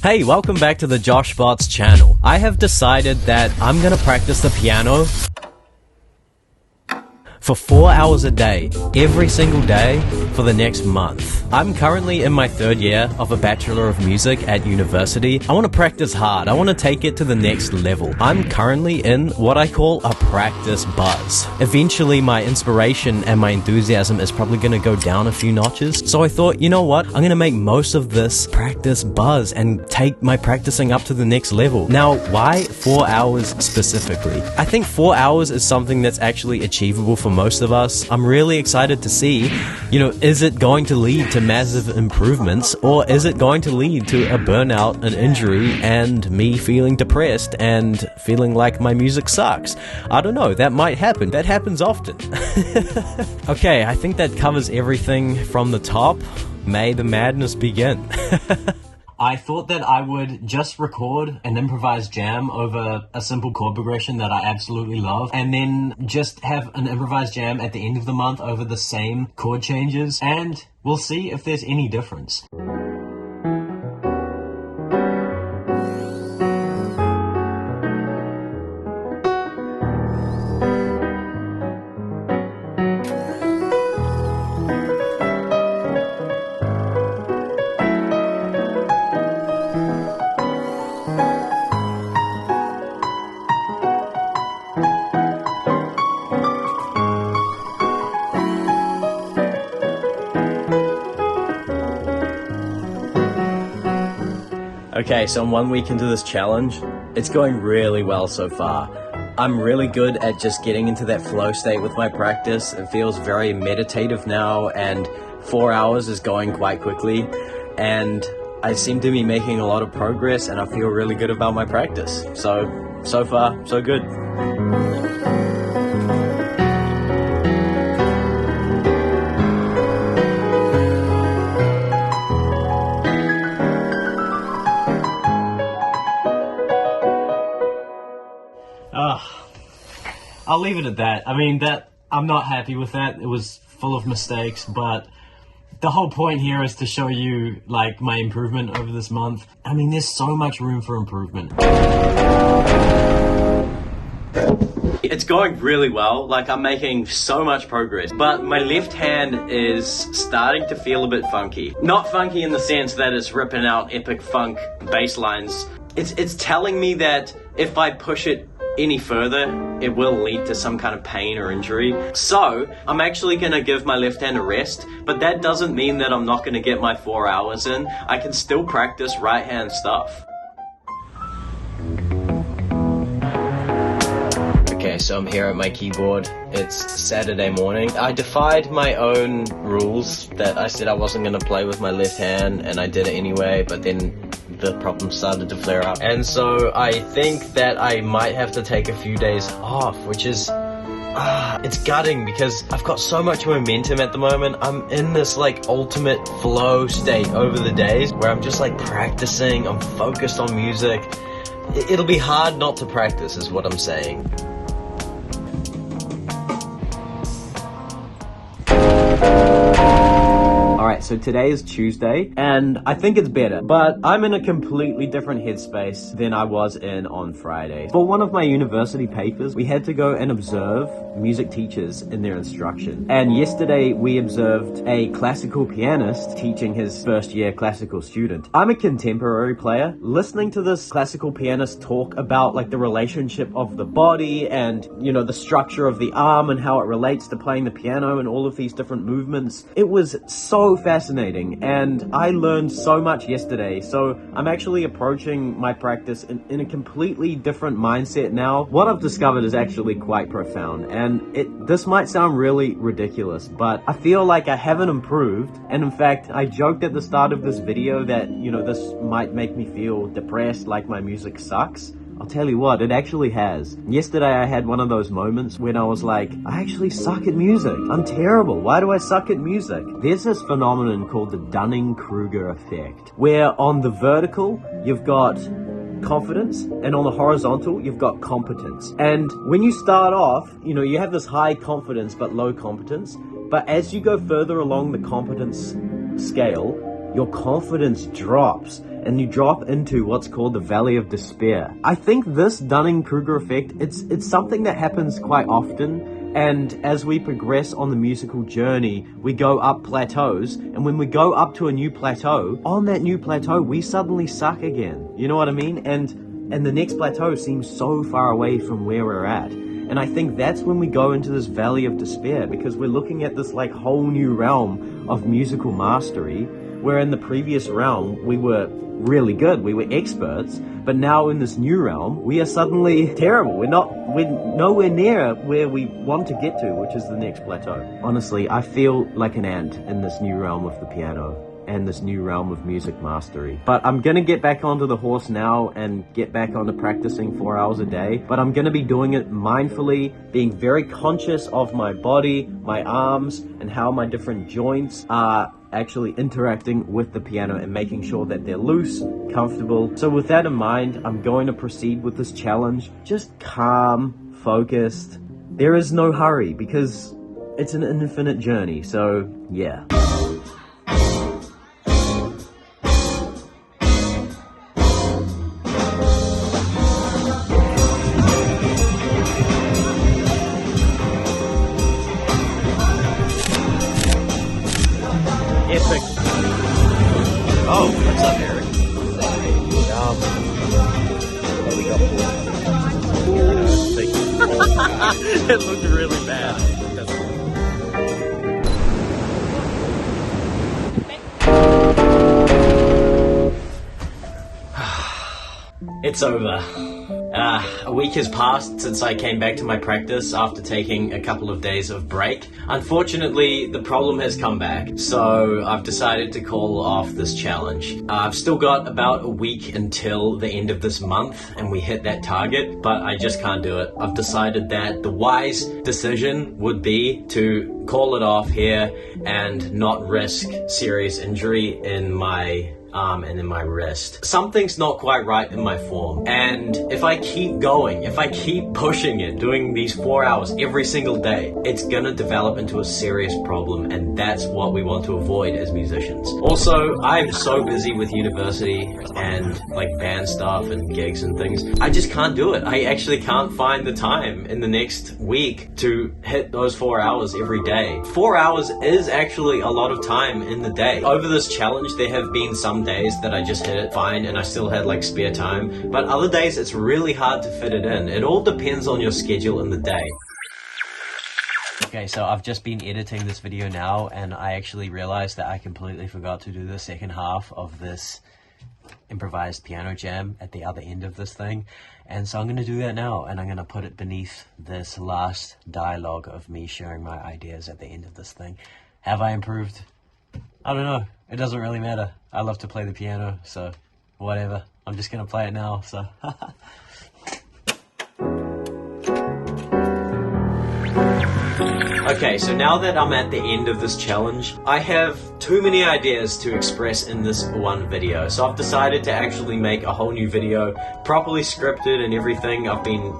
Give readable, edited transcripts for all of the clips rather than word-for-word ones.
Hey, welcome back to the Josh Bots channel. I have decided that I'm gonna practice the piano for 4 hours a day, every single day, for the next month. I'm currently in my third year of a Bachelor of Music at university. I want to practice hard. I want to take it to the next level. I'm currently in what I call a practice buzz. Eventually, my inspiration and my enthusiasm is probably going to go down a few notches. So I thought, you know what? I'm going to make most of this practice buzz and take my practicing up to the next level. Now, why 4 hours specifically? I think 4 hours is something that's actually achievable for most of us. I'm really excited to see, is it going to lead to massive improvements, or is it going to lead to a burnout, an injury, and me feeling depressed and feeling like my music sucks? I don't know, that might happen. That happens often. Okay, I think that covers everything from the top. May the madness begin. I thought that I would just record an improvised jam over a simple chord progression that I absolutely love, and then just have an improvised jam at the end of the month over the same chord changes, and we'll see if there's any difference. Okay, so I'm 1 week into this challenge. It's going really well so far. I'm really good at just getting into that flow state with my practice. It feels very meditative now, and 4 hours is going quite quickly. And I seem to be making a lot of progress, and I feel really good about my practice. So far, so good. I'll leave it at that. I mean, I'm not happy with that. It was full of mistakes, but the whole point here is to show you, like, my improvement over this month. I mean, there's so much room for improvement. It's going really well. Like, I'm making so much progress, but my left hand is starting to feel a bit funky. Not funky in the sense that it's ripping out epic funk bass lines. It's telling me that if I push it any further, it will lead to some kind of pain or injury. So I'm actually gonna give my left hand a rest, but that doesn't mean that I'm not gonna get my 4 hours in. I can still practice right hand stuff. Okay, so I'm here at my keyboard. It's Saturday morning. I defied my own rules that I said I wasn't gonna play with my left hand, and I did it anyway, but then the problem started to flare up. And so I think that I might have to take a few days off, which is, it's gutting because I've got so much momentum at the moment. I'm in this like ultimate flow state over the days where I'm just like practicing, I'm focused on music. It'll be hard not to practice is what I'm saying. Alright, so today is Tuesday, and I think it's better, but I'm in a completely different headspace than I was in on Friday. For one of my university papers, we had to go and observe music teachers in their instruction. And yesterday, we observed a classical pianist teaching his first year classical student. I'm a contemporary player. Listening to this classical pianist talk about like the relationship of the body and, the structure of the arm and how it relates to playing the piano and all of these different movements, it was so fascinating, and I learned so much yesterday. So I'm actually approaching my practice in a completely different mindset now. What I've discovered is actually quite profound, and this might sound really ridiculous, but I feel like I haven't improved. And in fact, I joked at the start of this video that this might make me feel depressed, like my music sucks. I'll tell you what, it actually has. Yesterday I had one of those moments when I was like, I actually suck at music. I'm terrible. Why do I suck at music? There's this phenomenon called the Dunning-Kruger effect, where on the vertical, you've got confidence, and on the horizontal, you've got competence. And when you start off, you have this high confidence but low competence. But as you go further along the competence scale, your confidence drops and you drop into what's called the Valley of Despair. I think this Dunning-Kruger effect, it's something that happens quite often, and as we progress on the musical journey, we go up plateaus, and when we go up to a new plateau, on that new plateau, we suddenly suck again. You know what I mean? And the next plateau seems so far away from where we're at. And I think that's when we go into this Valley of Despair, because we're looking at this like whole new realm of musical mastery, where in the previous realm, we were really good, we were experts, but now in this new realm, we are suddenly terrible. We're nowhere near where we want to get to, which is the next plateau. Honestly, I feel like an ant in this new realm of the piano and this new realm of music mastery. But I'm gonna get back onto the horse now and get back onto practicing 4 hours a day, but I'm gonna be doing it mindfully, being very conscious of my body, my arms, and how my different joints are actually interacting with the piano and making sure that they're loose, comfortable. So with that in mind, I'm going to proceed with this challenge, just calm, focused. There is no hurry because it's an infinite journey, so yeah. Epic. Oh, what's up, Eric? It looked really bad. It's over. A week has passed since I came back to my practice after taking a couple of days of break. Unfortunately, the problem has come back, so I've decided to call off this challenge. I've still got about a week until the end of this month and we hit that target, but I just can't do it. I've decided that the wise decision would be to call it off here and not risk serious injury in my arm and in my wrist. Something's not quite right in my form, and if I keep going, if I keep pushing it, doing these 4 hours every single day, it's gonna develop into a serious problem, and that's what we want to avoid as musicians. Also, I'm so busy with university and like band stuff and gigs and things, I just can't do it. I actually can't find the time in the next week to hit those 4 hours every day. 4 hours is actually a lot of time in the day. Over this challenge, there have been some days that I just hit it fine and I still had like spare time, but other days it's really hard to fit it in. It all depends on your schedule in the day. Okay, so I've just been editing this video now and I actually realized that I completely forgot to do the second half of this improvised piano jam at the other end of this thing, and so I'm going to do that now, and I'm going to put it beneath this last dialogue of me sharing my ideas at the end of this thing. Have I improved? I don't know. It doesn't really matter. I love to play the piano, so whatever. I'm just going to play it now, so... Okay, so now that I'm at the end of this challenge, I have too many ideas to express in this one video. So I've decided to actually make a whole new video, properly scripted and everything. I've been,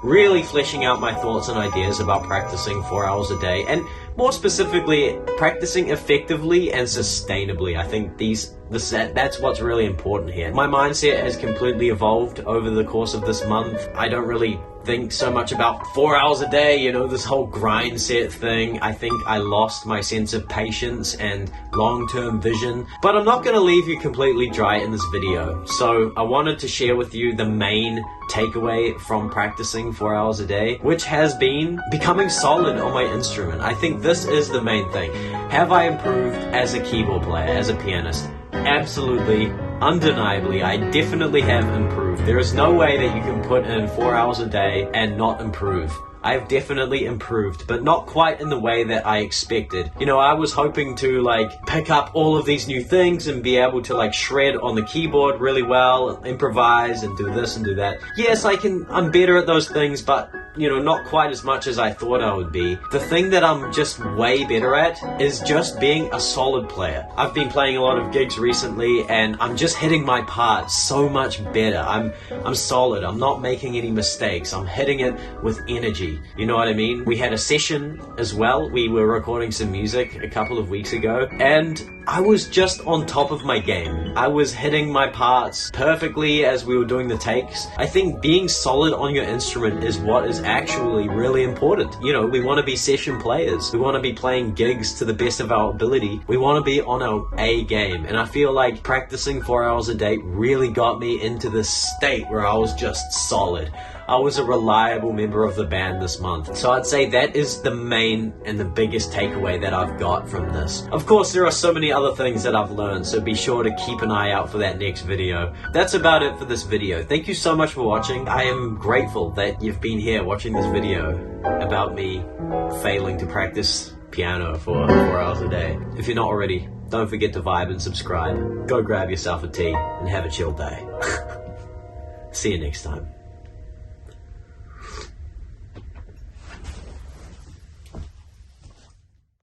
really fleshing out my thoughts and ideas about practicing 4 hours a day, and more specifically, practicing effectively and sustainably. I think that's what's really important here. My mindset has completely evolved over the course of this month. I don't really think so much about 4 hours a day, this whole grind set thing. I think I lost my sense of patience and long-term vision, but I'm not going to leave you completely dry in this video. So I wanted to share with you the main takeaway from practicing 4 hours a day, which has been becoming solid on my instrument. I think this is the main thing. Have I improved as a keyboard player, as a pianist? Absolutely, undeniably, I definitely have improved. There is no way that you can put in 4 hours a day and not improve. I've definitely improved, but not quite in the way that I expected. I was hoping to pick up all of these new things and be able to shred on the keyboard really well, improvise and do this and do that. Yes, I'm better at those things, but not quite as much as I thought I would be. The thing that I'm just way better at is just being a solid player. I've been playing a lot of gigs recently and I'm just hitting my parts so much better. I'm solid. I'm not making any mistakes. I'm hitting it with energy. easy. You know what I mean? We had a session as well. We were recording some music a couple of weeks ago, and I was just on top of my game. I was hitting my parts perfectly as we were doing the takes. I think being solid on your instrument is what is actually really important. You know, we want to be session players. We want to be playing gigs to the best of our ability. We want to be on our A game. And I feel like practicing 4 hours a day really got me into this state where I was just solid. I was a reliable member of the band this month. So I'd say that is the main and the biggest takeaway that I've got from this. Of course, there are so many other things that I've learned, so be sure to keep an eye out for that next video. That's about it for this video. Thank you so much for watching. I am grateful that you've been here watching this video about me failing to practice piano for 4 hours a day. If you're not already, don't forget to vibe and subscribe. Go grab yourself a tea and have a chill day. See you next time.